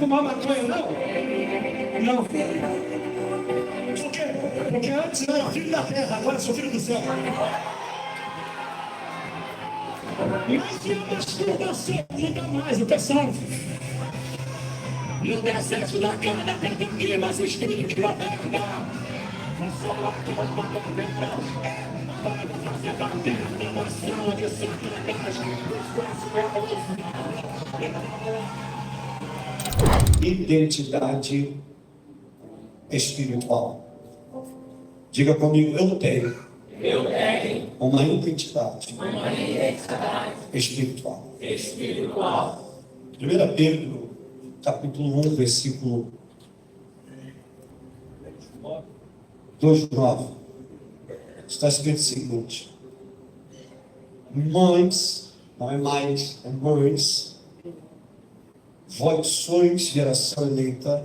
fumar maconha, não? Não. Por quê? Porque antes eu era filho da terra, agora sou filho do céu. Mas e a masturbação? Nunca mais, eu tô salvo. Não dá sexo na cama da terra, mas o espírito que vai pegar. Não sou lá que vai mandar dentro. Para fazer bater na emoção de sacanagem. Identidade espiritual. Diga comigo, eu tenho uma identidade espiritual. 1 Pedro, capítulo 1, versículo 2:9. Está escrito o seguinte: mães, não é mais, é mães, vós sois geração eleita,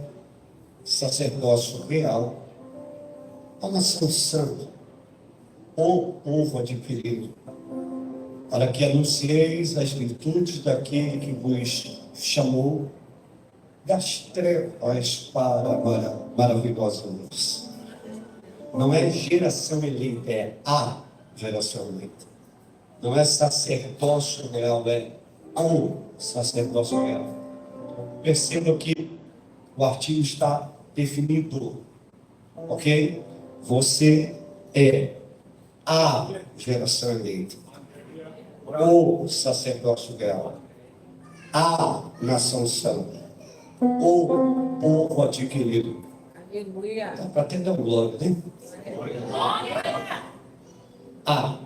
sacerdócio real, a nação santa, o povo adquirido, para que anuncieis as virtudes daquele que vos chamou das trevas para a maravilhosa luz. Não é geração eleita, é a geração eleita. Não é sacerdócio real, é o sacerdócio real. Perceba que o artigo está definido, ok? Você é a geração eleita, o sacerdócio real, a nação santa, o povo adquirido. Dá para até dar um glória, né?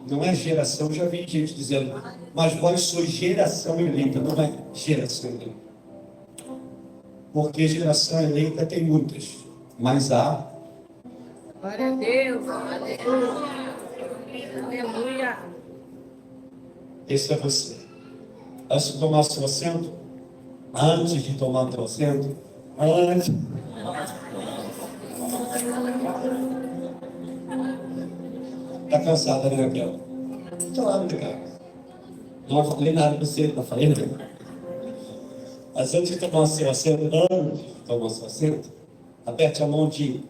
Não é geração, já vi gente dizendo, mas vós sois geração eleita, não é geração eleita. Porque geração eleita tem muitas, mas há. Glória a Deus, aleluia. Esse é você. Antes de tomar seu assento, antes de tomar seu assento, antes. Está cansada, né, Raquel? Claro, cara. Não falei nada para você, não falei nada. Mas antes de tomar seu assento, aperte a mão de.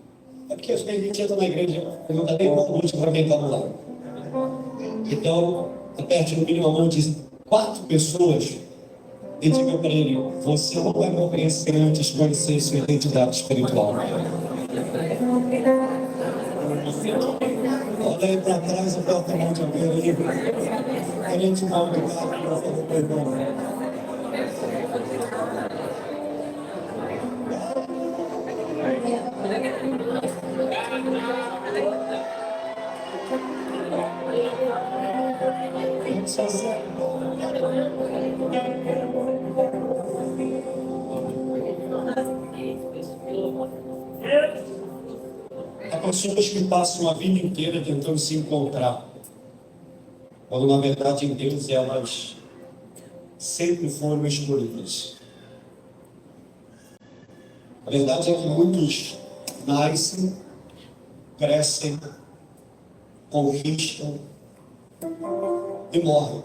É porque as gente entra na igreja e não dá nem uma luz para quem está do lado. Então, aperte no mínimo a mão de 4 pessoas e diga para ele: você não vai morrer sem antes conhecer sua identidade espiritual. Olha aí para trás e bota a mão de alguém ali. Querendo dar um lugar para fazer perdão. Há pessoas que passam a vida inteira tentando se encontrar, quando na verdade em Deus elas sempre foram escolhidas. A verdade é que muitos nascem, crescem, conquistam e morrem,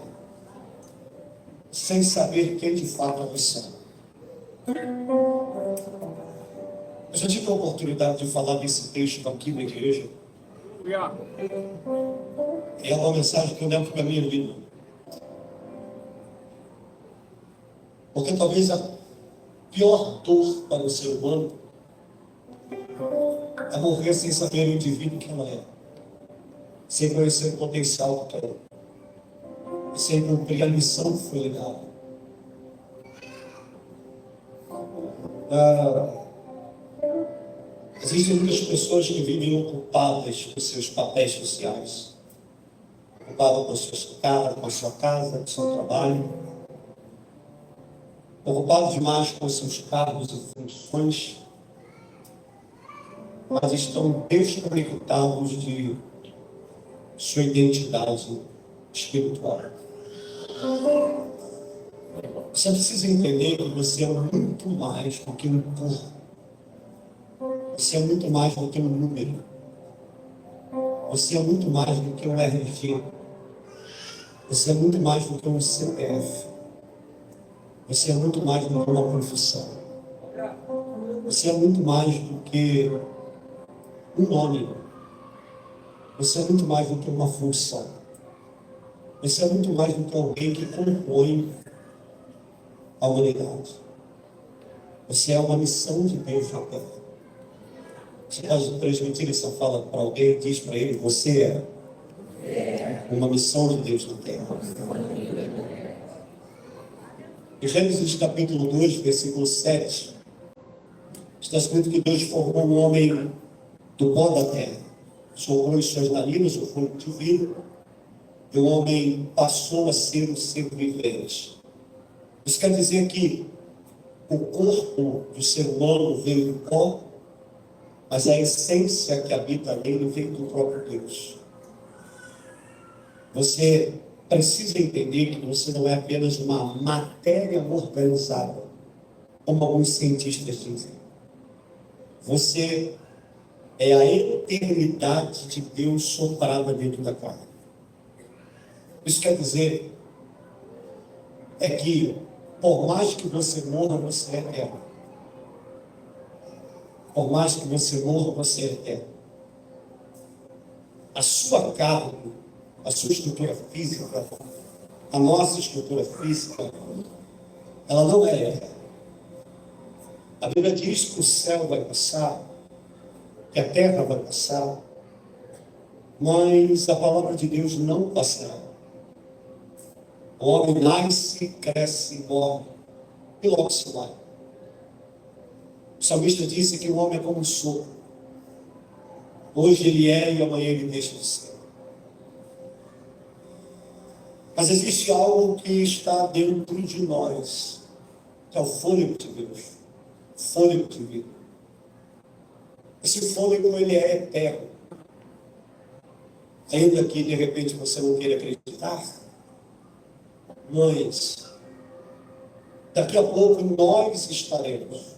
sem saber quem de fato eles são. Eu já tive a oportunidade de falar desse texto aqui na igreja. É uma mensagem que eu levo para a minha vida. Porque talvez a pior dor para o ser humano é morrer sem saber o indivíduo que ela é, sem conhecer o potencial que tem, e sem cumprir a missão que foi dada. Existem muitas pessoas que vivem ocupadas com seus papéis sociais, ocupadas com a sua casa, com o seu trabalho, ocupados demais com seus cargos e funções, mas estão desconectados de sua identidade espiritual. Você precisa entender que você é muito mais do que um corpo. Você é muito mais do que um número. Você é muito mais do que um RG. Você é muito mais do que um CPF. Você é muito mais do que uma profissão. Você é muito mais do que um nome. Você é muito mais do que uma função. Você é muito mais do que alguém que compõe a humanidade. Você é uma missão de Deus na Terra. Você pode transmitir essa fala para alguém e diz para ele: você é uma missão de Deus na Terra. Em Gênesis capítulo 2, versículo 7, está escrito que Deus formou um homem do pó da terra, soprou em suas narinas o fôlego de vida, e o homem passou a ser um ser vivente. Isso quer dizer que o corpo do ser humano veio do pó, mas a essência que habita nele veio do próprio Deus. Você precisa entender que você não é apenas uma matéria organizada, como alguns cientistas dizem. Você é a eternidade de Deus soprada dentro da carne. Isso quer dizer que, por mais que você morra, você é eterno. Por mais que você morra, você é eterno. A sua carne, a sua estrutura física, a nossa estrutura física, ela não é eterna. A Bíblia diz que o céu vai passar, que a terra vai passar, mas a palavra de Deus não passará. O homem nasce, cresce, morre, e logo se vai. O salmista disse que o homem é como um sopro. Hoje ele é e amanhã ele deixa de ser. Mas existe algo que está dentro de nós, que é o fôlego de Deus, fôlego de vida. Esse fôlego, ele é eterno. Ainda que de repente você não queira acreditar, mas daqui a pouco nós estaremos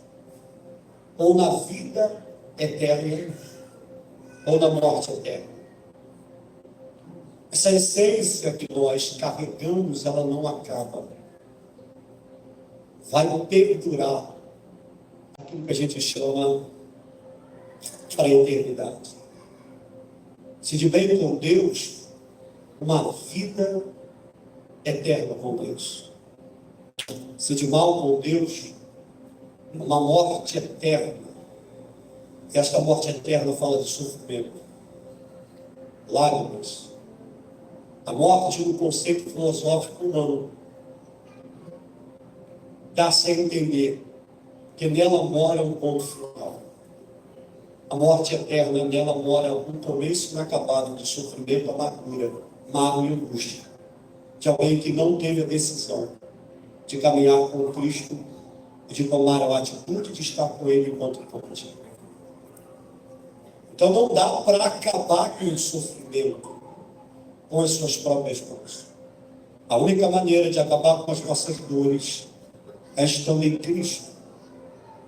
ou na vida eterna ou na morte eterna. Essa essência que nós carregamos, ela não acaba. Vai perdurar aquilo que a gente chama para a eternidade. Se de bem com Deus, uma vida eterna com Deus. Se de mal com Deus, uma morte eterna. E esta morte eterna fala de sofrimento, lágrimas. A morte, no conceito filosófico humano, dá-se a entender que nela mora um ponto final. A morte eterna, nela mora um começo inacabado de sofrimento, amargura, mágoa e angústia. De alguém que não teve a decisão de caminhar com Cristo e de tomar a atitude de estar com Ele enquanto pode. Então não dá para acabar com o sofrimento com as suas próprias mãos. A única maneira de acabar com as nossas dores é estando em Cristo.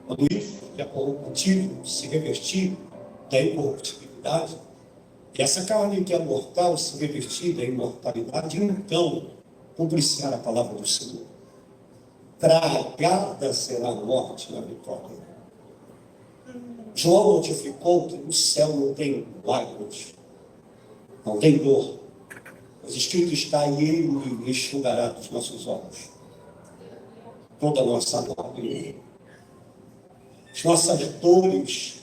Quando isso é corruptível, se revestir da incorruptibilidade, e essa carne que é mortal se revestir da imortalidade, então cumpriciar a palavra do Senhor. Tragada será a morte na vitória. João notificou que no céu não tem lágrimas, não tem dor. Mas escrito está: e Ele enxugará dos nossos olhos toda a nossa lágrima. As nossas dores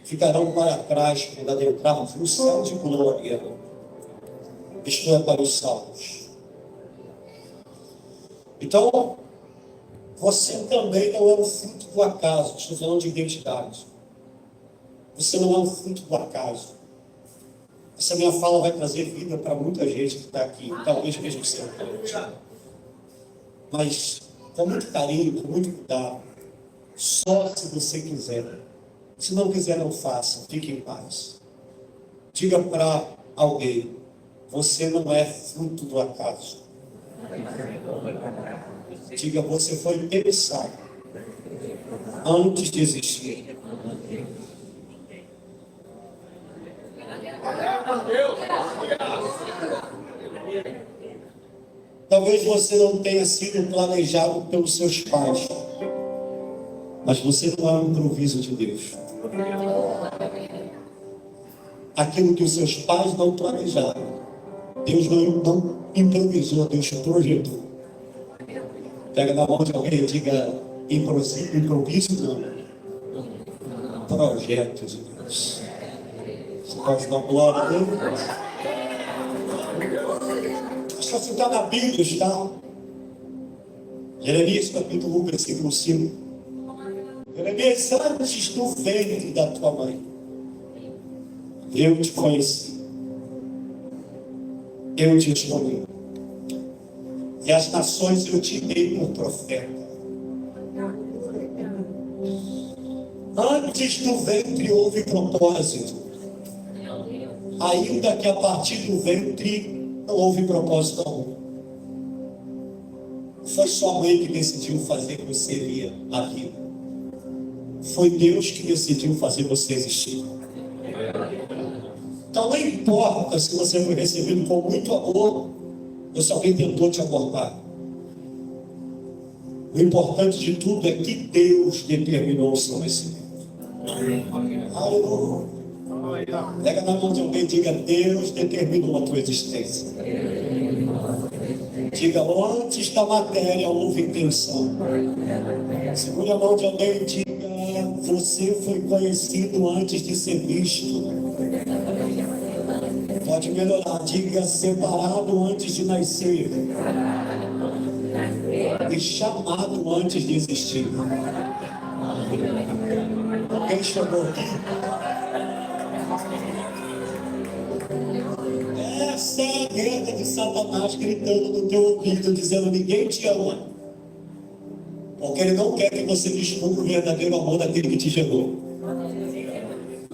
ficarão para trás quando adentrarmos no céu de glória. Isto é para os salvos. Então, você também não é um fruto do acaso. Estou falando de identidade. Você não é um fruto do acaso. Essa minha fala vai trazer vida para muita gente que está aqui, talvez mesmo sendo crente. Mas com muito carinho, com muito cuidado, só se você quiser. Se não quiser, não faça, fique em paz. Diga para alguém: você não é fruto do acaso. Diga: você foi pensado antes de existir. Talvez você não tenha sido planejado pelos seus pais. Mas você não é um improviso de Deus. Aquilo que os seus pais não planejaram, Deus não improvisou, Deus projetou. Pega na mão de alguém e diga: improviso não, projeto de Deus. Você pode dar glória a Deus? Só se está na Bíblia, está. Jeremias capítulo 1, versículo 5. Jeremias, antes do ventre da tua mãe, eu te conheci, eu te escolhi, e as nações eu te dei por profeta. Antes do ventre houve propósito, ainda que a partir do ventre não houve propósito algum. Foi sua mãe que decidiu fazer você vir aqui. Foi Deus que decidiu fazer você existir. Então não importa se você foi recebido com muito amor ou se alguém tentou te abortar. O importante de tudo é que Deus determinou o seu nascimento. Aleluia. Pega na mão de alguém e diga: Deus determinou a tua existência. Diga: antes da matéria houve intenção. Segura a mão de alguém e diga: você foi conhecido antes de ser visto. Pode melhorar. Diga: separado antes de nascer e chamado antes de existir. Alguém chamou aqui? Essa é a guerra de Satanás gritando no teu ouvido, dizendo: ninguém te ama. Porque ele não quer que você descubra o verdadeiro amor daquele que te gerou.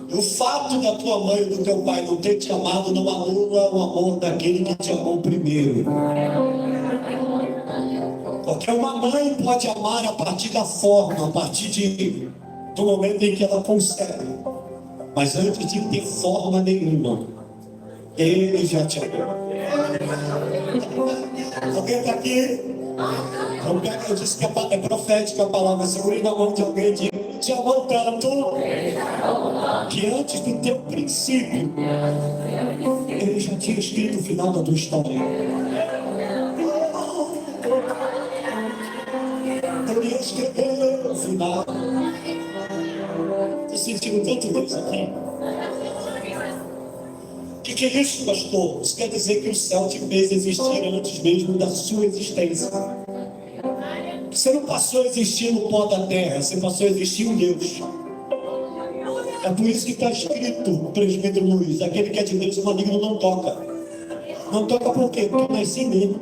E o fato da tua mãe e do teu pai não ter te amado não anula o amor daquele que te amou primeiro. Porque uma mãe pode amar a partir da forma, a partir do momento em que ela concebe. Mas antes de ter forma nenhuma, Ele já te amou. Alguém está aqui? Eu disse que é profética a palavra. Segure na mão de alguém e diga: Ele te amou tanto que antes do teu princípio Ele já tinha escrito o final da tua história. Ele escreveu o final. Estou sentindo tanto isso aqui. O que é isso, pastor? Isso quer dizer que o céu te fez existir antes mesmo da sua existência. Você não passou a existir no pó da terra, você passou a existir em Deus. É por isso que está escrito, presbítero Luiz: aquele que é de Deus, o maligno não toca. Não toca por quê? Porque nasci nele.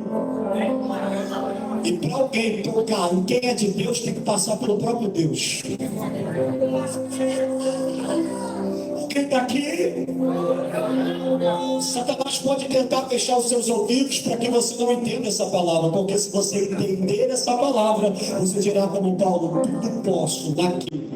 E para alguém tocar em quem é de Deus, tem que passar pelo próprio Deus. Quem está aqui? Satanás pode tentar fechar os seus ouvidos para que você não entenda essa palavra, porque se você entender essa palavra, você dirá como Paulo: tudo posso naquele.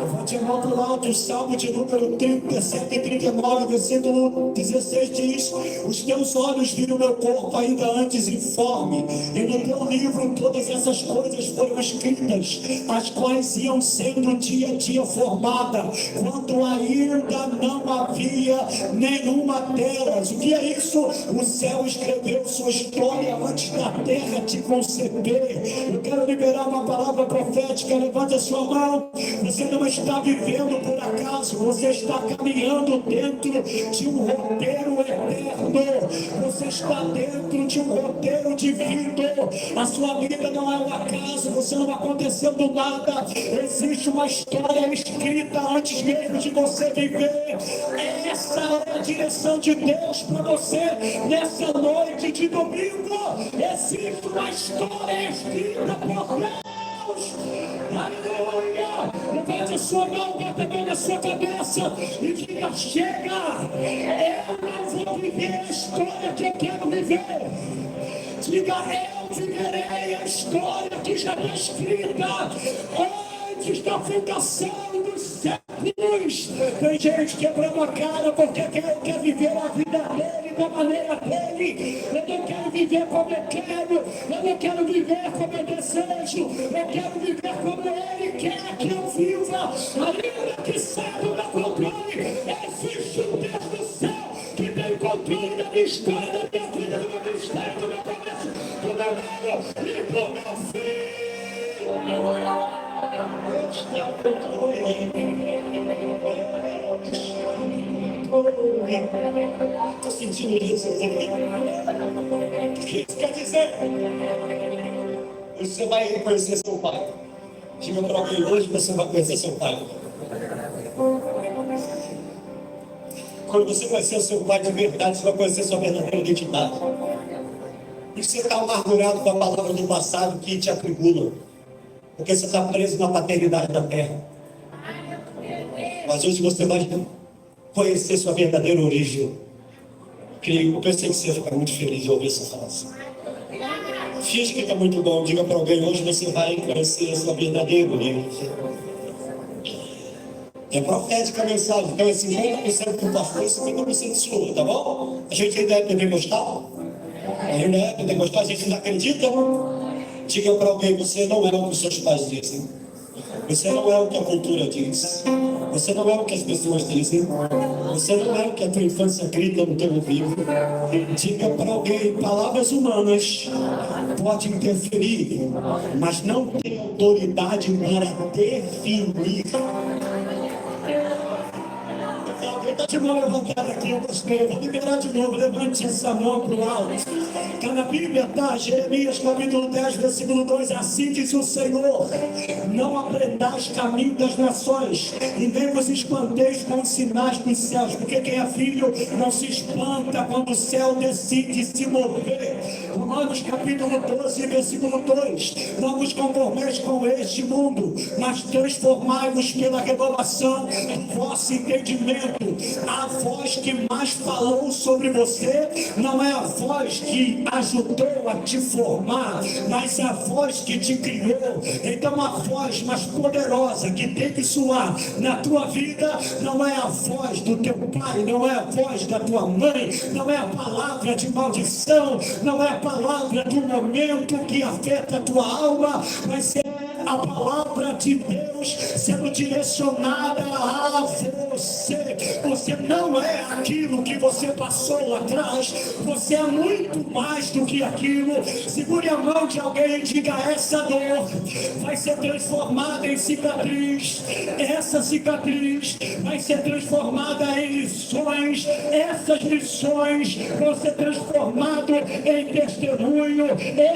Eu vou te chamar para o alto. O Salmo de número 37 e 39, versículo 16 diz: os teus olhos viram meu corpo ainda antes informe, e no teu livro todas essas coisas foram escritas, as quais iam sendo dia a dia formada, quando ainda não havia nenhuma delas. O que é isso? O céu escreveu sua história antes da terra te conceber. Eu quero liberar uma palavra profética. Levante a sua mão. Você não está vivendo por acaso, você está caminhando dentro de um roteiro eterno. Você está dentro de um roteiro divino. A sua vida não é um acaso, você não aconteceu do nada. Existe uma história escrita antes mesmo de você viver. Essa é a direção de Deus para você nessa noite de domingo. Existe uma história escrita por Deus. Aleluia! Levante a sua mão, bota a mão na sua cabeça e diga: chega! Eu não vou viver a história que eu quero viver. Diga: eu viverei a história que já está escrita antes da fundação dos séculos. Tem gente quebrando a cara porque quer viver a vida dele, da maneira dele. Eu não quero viver como eu quero, eu não quero viver como eu desejo. desejo, eu quero viver como Ele quer que eu viva. Ainda que saia do meu controle, existe um Deus do céu que tem o controle da minha história, da minha vida, do meu ministério, do meu começo, do meu lado e do meu fim. Deus tem o controle. Estou sentindo isso aqui. O que isso quer dizer? Você vai reconhecer seu pai. Diga para alguém hoje, você vai conhecer seu pai. Quando você conhecer o seu pai de verdade, você vai conhecer sua verdadeira identidade. E você está amargurado com a palavra do passado que te atribula. Porque você está preso na paternidade da terra. Mas hoje você vai conhecer sua verdadeira origem. Eu pensei que você ia ficar muito feliz de ouvir essa frase. Finge que está muito bom. Diga para alguém, hoje você vai conhecer a sua verdadeira origem. É profética a mensagem. Então, esse 50% do pastor e 50% sua, tá bom? A gente ainda é pentecostal? Ainda é pentecostal? A gente ainda acredita? Diga para alguém, você não é o que os seus pais dizem. Você não é o que a cultura diz. Você não é o que as pessoas dizem. Você não é o que a tua infância grita no teu ouvido. Diga para alguém, palavras humanas podem interferir, mas não tem autoridade para definir. Está de mão levantada aqui, eu gostei. Eu vou liberar de novo. Levante essa mão para o alto. Está na Bíblia, tá? Jeremias capítulo 10, versículo 2. Assim diz o Senhor: não aprendais caminho das nações, e nem vos espanteis com os sinais dos céus, porque quem é filho não se espanta quando o céu decide se mover. Romanos capítulo 12, versículo 2. Não vos conformeis com este mundo, mas transformai-vos pela renovação do vosso entendimento. A voz que mais falou sobre você não é a voz que ajudou a te formar, mas a voz que te criou. Então a voz mais poderosa que tem que soar na tua vida não é a voz do teu pai, não é a voz da tua mãe, não é a palavra de maldição, não é a palavra do momento que afeta a tua alma, mas é a palavra de Deus sendo direcionada a você. Você não é aquilo que você passou lá atrás. Você é muito mais do que aquilo. Segure a mão de alguém e diga: essa dor vai ser transformada em cicatriz. Essa cicatriz vai ser transformada em lições. Essas lições vão ser transformadas em testemunho.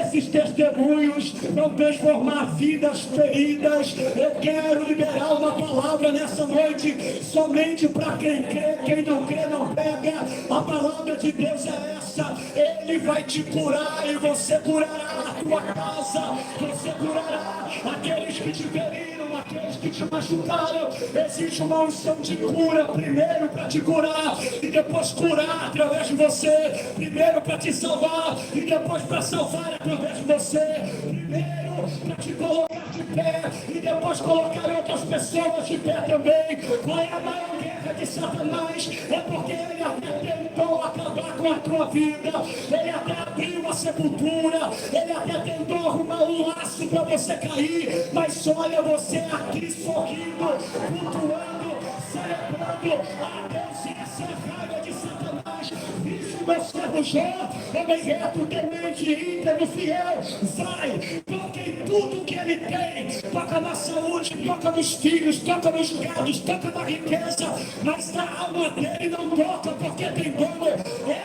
Esses testemunhos vão transformar vidas feridas. Eu quero liberar uma palavra nessa noite somente para quem crê. Quem não crê não pega. A palavra de Deus é essa: Ele vai te curar e você curará a tua casa, você curará aqueles que te feriram, aqueles que te machucaram. Existe uma unção de cura, primeiro para te curar e depois curar através de você, primeiro para te salvar e depois para salvar através de você, primeiro para te colocar de pé e depois colocar outras pessoas de pé também. Qual é a maior guerra de Satanás? É porque ele até tentou acabar com a tua vida, ele até abriu a sepultura, ele até tentou arrumar um laço para você cair, mas olha você aqui sorrindo, flutuando, celebrando. Ah, Deus, essa é a raiva de Satanás. Isso, meu servo Jó, homem reto, temente, íntegro, fiel, vai, toca em tudo que ele tem, toca na saúde, toca nos filhos, toca nos gados, toca na riqueza, mas na alma dele não toca, porque tem dono.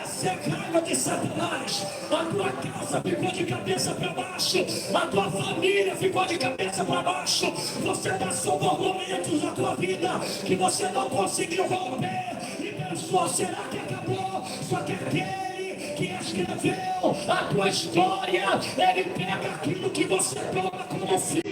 Essa é a raiva de Satanás. A tua casa ficou de cabeça para baixo, a tua família ficou de cabeça para baixo, você passou por momentos na tua vida que você não conseguiu romper e pensou: será que acabou? Só que aquele que escreveu a tua história, ele pega aquilo que você toma como fim,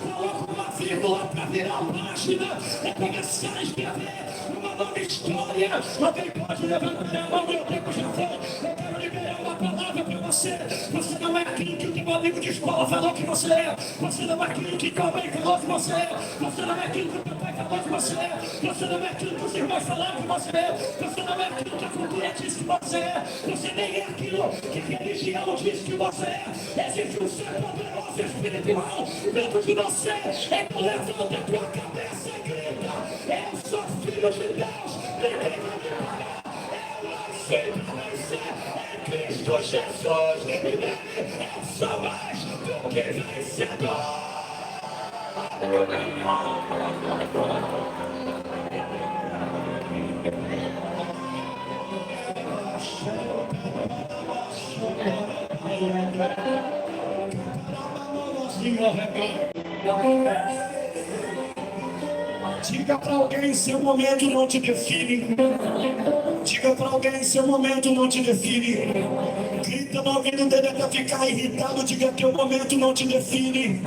coloca uma vírgula para virar a página, é começar a escrever uma nova história. Alguém pode levantar a mão? Meu tempo já foi. Eu quero liberar uma palavra para você. você. Você não é aquilo que o teu amigo de escola falou que você é. Você não é aquilo que tua mãe falou que você é. Você não é aquilo que o teu pai falou que você é. Você não é aquilo que os irmãos falaram que você é. Você não é aquilo que a cultura diz que você é. Você nem é aquilo que a religião diz que você é. Existe um ser poderoso espiritual dentro de você. Então levanta a tua cabeça e grita: eu sou filho de Deus. Ninguém vai me parar. Eu nasci para vencer em Cristo Jesus. E nele eu sou mais do que vencedor. Diga para alguém: seu momento não te define. Diga para alguém: seu momento não te define. Grita no ouvido dele até ficar irritado. Diga: teu momento não te define.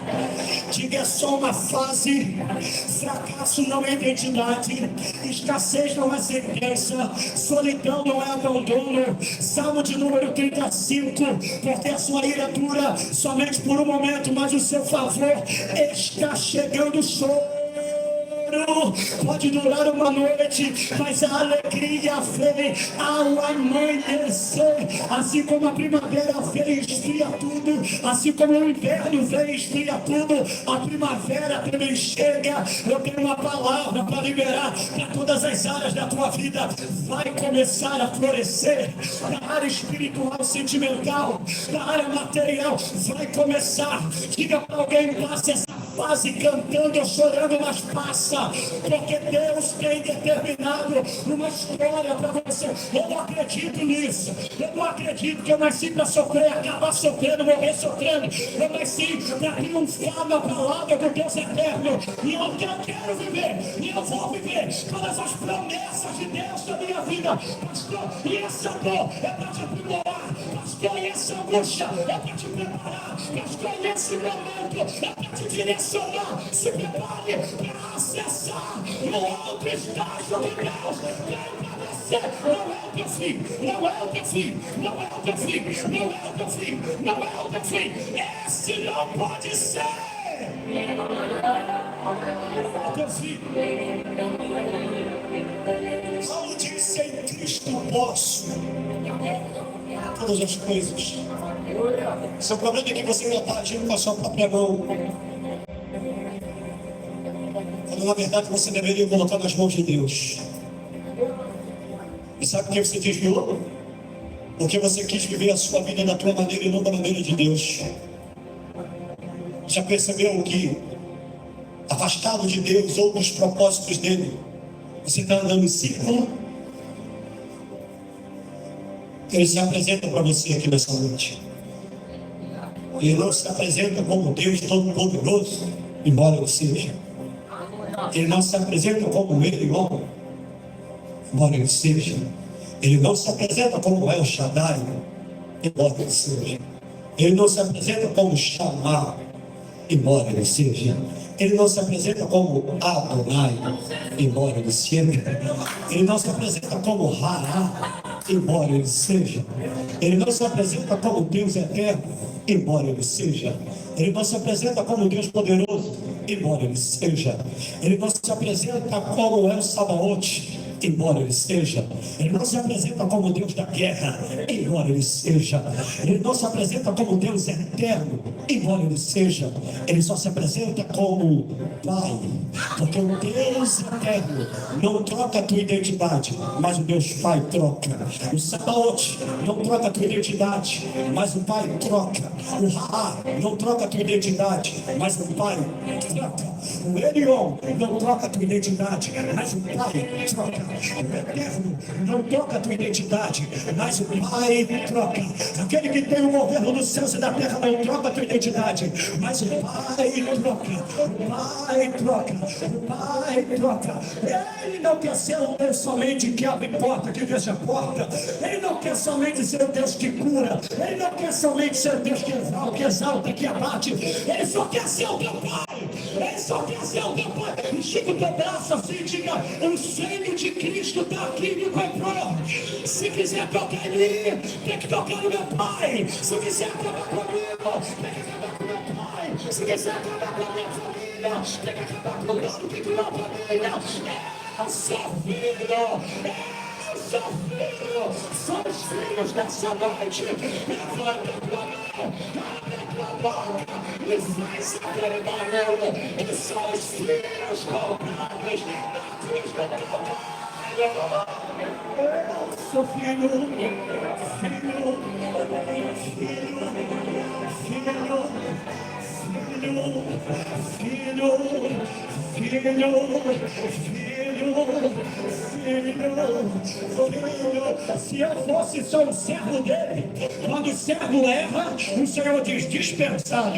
Diga: é só uma fase. Fracasso não é identidade. Escassez não é sentença. Solidão não é abandono. Salmo de número 35. Porque a sua ira dura somente por um momento, mas o seu favor está chegando. Pode durar uma noite, mas a alegria vem ao amanhecer. Assim como a primavera vem e esfria tudo, assim como o inverno vem e esfria tudo, a primavera também chega. Eu tenho uma palavra para liberar para todas as áreas da tua vida. Vai começar a florescer na área espiritual, sentimental, na área material. Vai começar. Diga para alguém: passe essa fase cantando ou chorando, mas passa. Porque Deus tem determinado uma história para você. Eu não acredito nisso. Eu não acredito que eu nasci para sofrer, acabar sofrendo, morrer sofrendo. Eu nasci para triunfar na palavra do Deus eterno. E eu quero viver. E eu vou viver todas as promessas de Deus na minha vida. Pastor, e essa dor é para te aprimorar. Pastor, e essa angústia é para te preparar. Pastor, e esse momento é para te direcionar. Se prepare para acessar no outro estágio de Deus. Não é o teu fim, não é o teu fim, não é o teu fim, não é o teu fim, não é o teu fim. Esse não pode ser. O teu fim. Paulo disse: em Cristo posso todas as coisas. Seu problema é que você ainda está agindo com a sua própria mão. Quando na verdade você deveria colocar nas mãos de Deus. E sabe por que você desviou? Porque você quis viver a sua vida da tua maneira e não da maneira de Deus. Já percebeu que, afastado de Deus ou dos propósitos dele, você está andando em círculo? Ele se apresenta para você aqui nessa noite. Ele não se apresenta como Deus Todo-Poderoso, embora ele seja. Ele não se apresenta como ele, homem, embora ele seja. Ele não se apresenta como El Shaddai, embora ele seja. Ele não se apresenta como Shammah, embora ele seja. Ele não se apresenta como Adonai, embora ele seja. Ele não se apresenta como Hará, embora ele seja. Ele não se apresenta como Deus eterno, embora ele seja. Ele não se apresenta como Deus poderoso, embora ele seja. Ele não se apresenta como El Sabaote, embora ele seja. Ele não se apresenta como Deus da guerra, embora ele seja. Ele não se apresenta como Deus eterno, embora ele seja. Ele só se apresenta como Pai, porque o Deus eterno não troca a tua identidade, mas o Deus Pai troca. O Sabaote não troca a tua identidade, mas o Pai troca. O Ra não troca a tua identidade, mas o Pai troca. O Elion não troca a tua identidade, mas o Pai troca. O Eterno não troca a tua identidade, mas o Pai troca. Aquele que tem o governo dos céus e da terra não troca a tua identidade, mas o Pai troca. O Pai troca. O Pai troca. Ele não quer ser um Deus somente que abre porta, que fecha porta. Ele não quer somente ser o Deus que cura. Ele não quer somente ser o Deus que exalta, que abate. Ele só quer ser o teu Pai. Essa ocasião, teu pai, estica o teu braço assim, diga, o sangue de Cristo está aqui, me comprou. Se quiser tocar em mim, tem que tocar no meu pai. Se quiser acabar comigo, tem que acabar com meu pai. Se quiser acabar com a minha família, tem que acabar com o dono que criou a família. Eu sou filho, eu sou filho, somos filhos dessa noite. Levanta a tua mão, abre a tua boca e faz aquele barulho. E somos filhos comprados na cruz do Calvário. Eu sou filho, se eu fosse só um servo dele, quando o servo erra, o Senhor diz dispensado.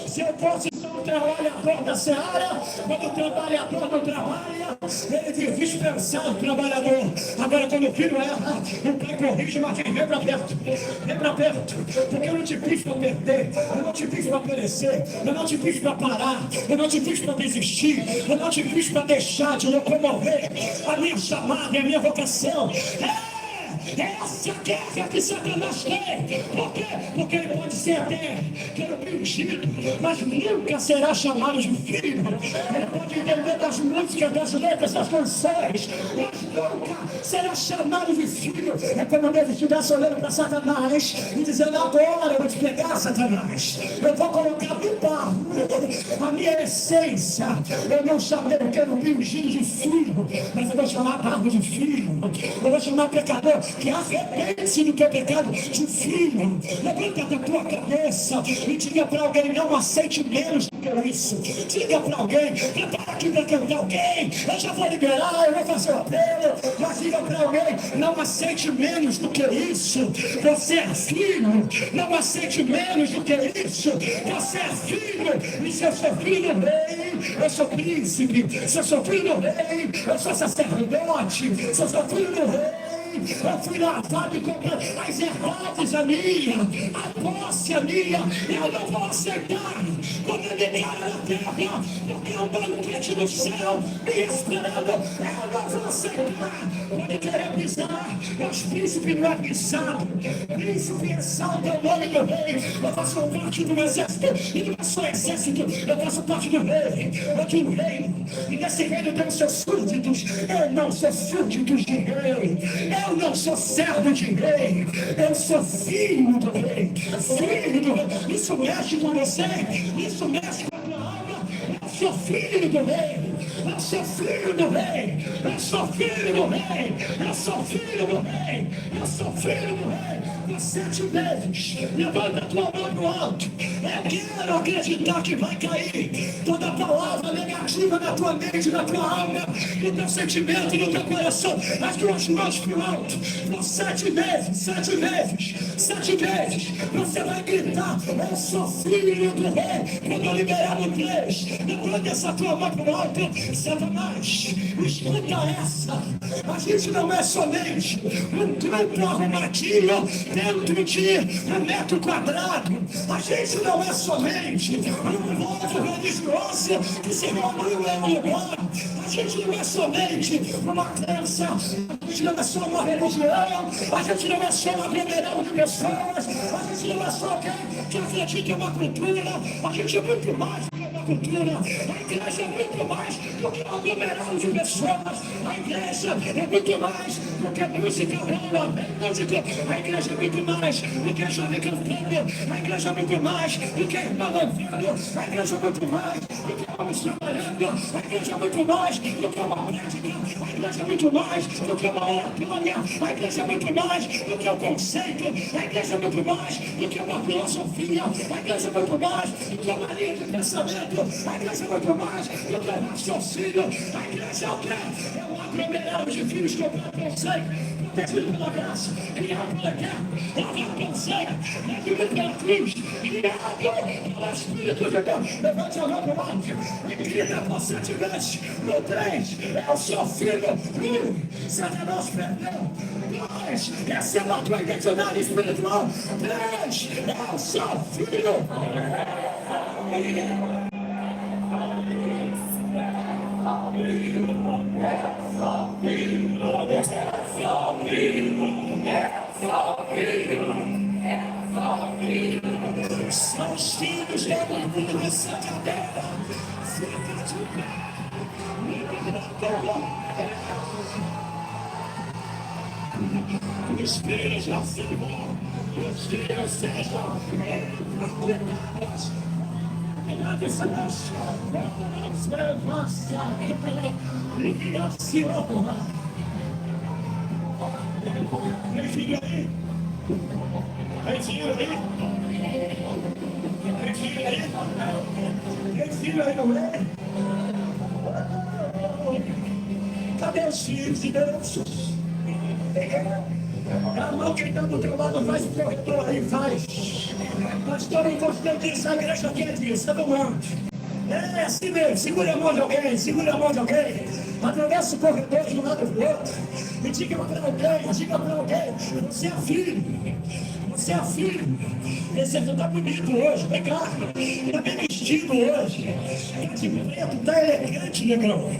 Se eu fosse só um trabalhador da seara, quando o trabalhador não trabalha, ele diz dispensado trabalhador. Agora quando o filho erra, o pai corrige, mas diz vem pra perto, porque eu não te fiz para perder, eu não te fiz para perecer, eu não te fiz para parar, eu não te fiz para desistir, eu não te fiz para deixar de locomover a minha chamada e a minha vocação. Essa guerra que Satanás tem. Por quê? Porque ele pode ser até ungido, mas nunca será chamado de filho. Ele pode entender das músicas, das letras, das canções, mas nunca será chamado de filho. É como ele estivesse olhando para Satanás e dizendo, agora eu vou te pegar, Satanás. Eu vou colocar no barro a minha essência. Eu não chamei o que eu não me ungido de filho, mas eu vou chamar barro de filho. Eu vou chamar pecador que arrepende-se do teu pecado de filho. Levanta da tua cabeça e diga para alguém, não aceite menos do que isso. Diga para alguém, prepara aqui para cantar alguém, eu já vou liberar, eu vou fazer o apelo, mas diga para alguém, não aceite menos do que isso. Você é filho, não aceite menos do que isso. Você é filho, e se eu sou filho do rei, eu sou príncipe. Se eu sou filho do rei, eu sou sacerdote. Se eu sou filho do rei, eu fui lavado e comprado, as herdades a minha, a posse a minha, eu não vou aceitar quando ele cai na terra, porque é um banquete do céu me esperando, eu não vou aceitar quando querer pisar, meus príncipes não é pisado, príncipe exalta o nome do rei, eu faço parte do exército, e não sou exército, eu faço parte do rei, eu tenho um reino, e nesse reino tem os seus súditos, eu não sou súditos de rei, eu não sou servo de rei, eu sou filho do rei, filho do rei. Isso mexe com você, isso mexe com a tua alma. Eu sou filho do rei, eu sou filho do rei, eu sou filho do rei, eu sou filho do rei, eu sou filho do rei. 7 vezes, levanta a tua mão no alto. Eu quero acreditar que vai cair toda palavra negativa na tua mente, na tua alma, no teu sentimento, no teu coração. As tuas mãos pro alto. Por 7 vezes, 7 vezes, 7 vezes. Você vai gritar: eu sou filho do rei. Quando eu liberar no 3, levanta essa tua mão pro alto. Satanás, escuta essa. A gente não é somente um grupo arrumadinho dentro de 1 metro quadrado. A gente não é somente um povo religioso que se reuniu em um lugar. A gente não é somente uma crença. A gente não é só uma religião. A gente não é só um aglomerado de pessoas. A gente não é só alguém que acredita em uma cultura. A gente é muito mais do que uma cultura. A igreja é muito mais do que um aglomerado de pessoas. A igreja é muito mais do que música, música. A igreja é muito mais do que jovem cantando. A igreja é muito mais do que irmão louvando. A igreja é muito mais do que homens trabalhando. A igreja é muito mais do que uma prática. A igreja é muito mais do que uma oratória. A igreja é muito mais do que um conceito. A igreja é muito mais do que uma filosofia. A igreja é muito mais do que uma linha de pensamento. A igreja é muito mais do que um raciocínio. A igreja é o quê? É um aglomerado de filhos que eu conceito. Protegido pela graça, criado pela guerra, lavado pelo sangue, redimido pela cruz, criado pelo Espírito de Deus. Levante a mão para o alto e grita por 7 vezes. No 3, eu sou filho. Satanás perdeu. 2, essa é a tua identidade espiritual. 3, eu sou filho. São os filhos da luz dessa terra. Os filhos já se vão, os filhos sejam. Cadê os filhos de Deus? A mão que está do teu lado faz o corretor aí, faz. Pastor, não gostei disso, a igreja quer disso, tá bom? É assim mesmo, segura a mão de alguém, segura a mão de alguém. Atravessa o corredor de um lado do outro. E diga para alguém, você é filho. Você é filho. Você está bonito hoje, vem cá. Está bem vestido hoje. Está de preto, está elegante, negrão.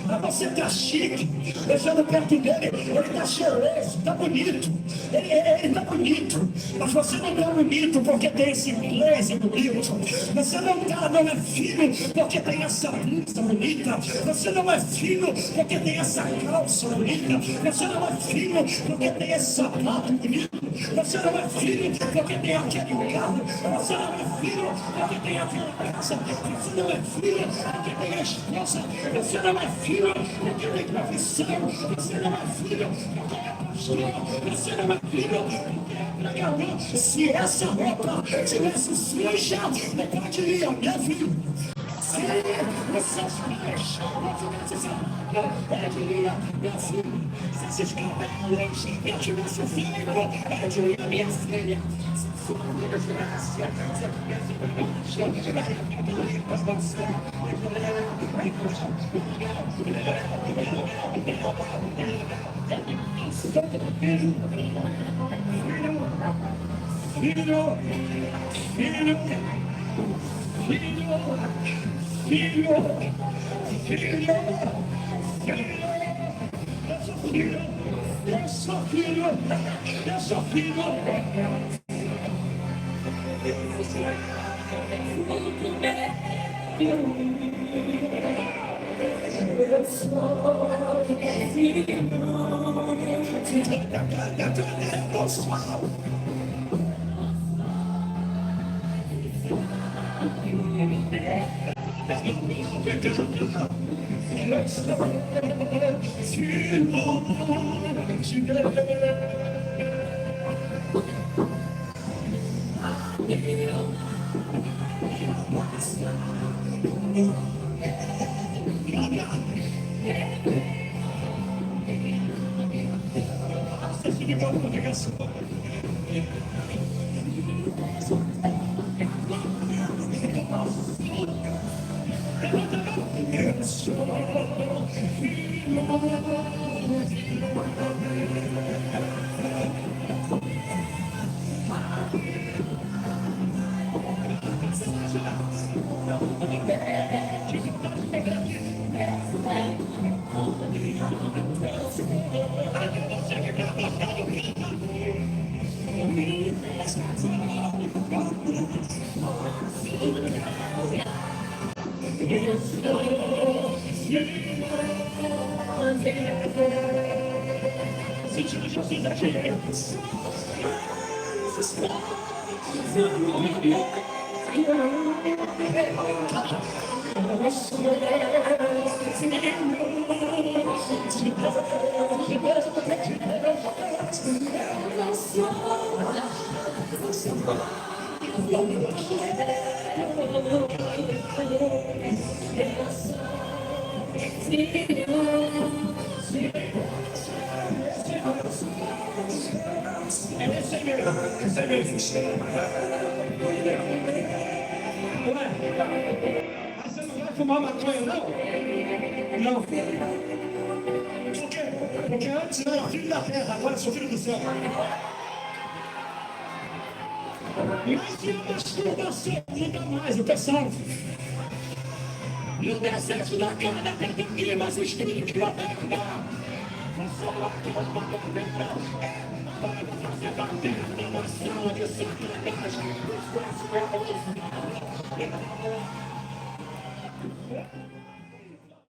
Mas você está chique. Deixando perto dele, ele está cheiroso, está bonito. Ele está bonito. Mas você não é bonito porque tem esse blazer bonito. Você não é filho porque tem essa blusa bonita. Você não é filho porque tem essa calça bonita. Você não é filho porque tem esse sapato bonito. Você não é filho porque tem aquele carro. Você não é filho porque tem aquela casa. Você não é filho porque tem a esposa. Você não é filho porque tem profissão. Você não é filho porque é pastor. Você não é filho porque é pregador. Se essa roupa tivesse suja, não pode ir, meu filho. Se os seus pais não tivessem eu diria, meu filho, se esses cabelos eu tivesse filho, eu diria, minha filha, se for uma desgraça, se eu tivesse eu sou filho. Você não vai fumar maconha, não? Não. Por quê? Porque antes eu era filho da terra, agora eu sou filho do céu. Mas se a masturbação nunca mais, eu tô salvo. Não tem acesso na cama da pandemia, mas o espírito lá vai andar. Não só lá que vai mandar para fazer bater na emoção de sacanagem. O espaço é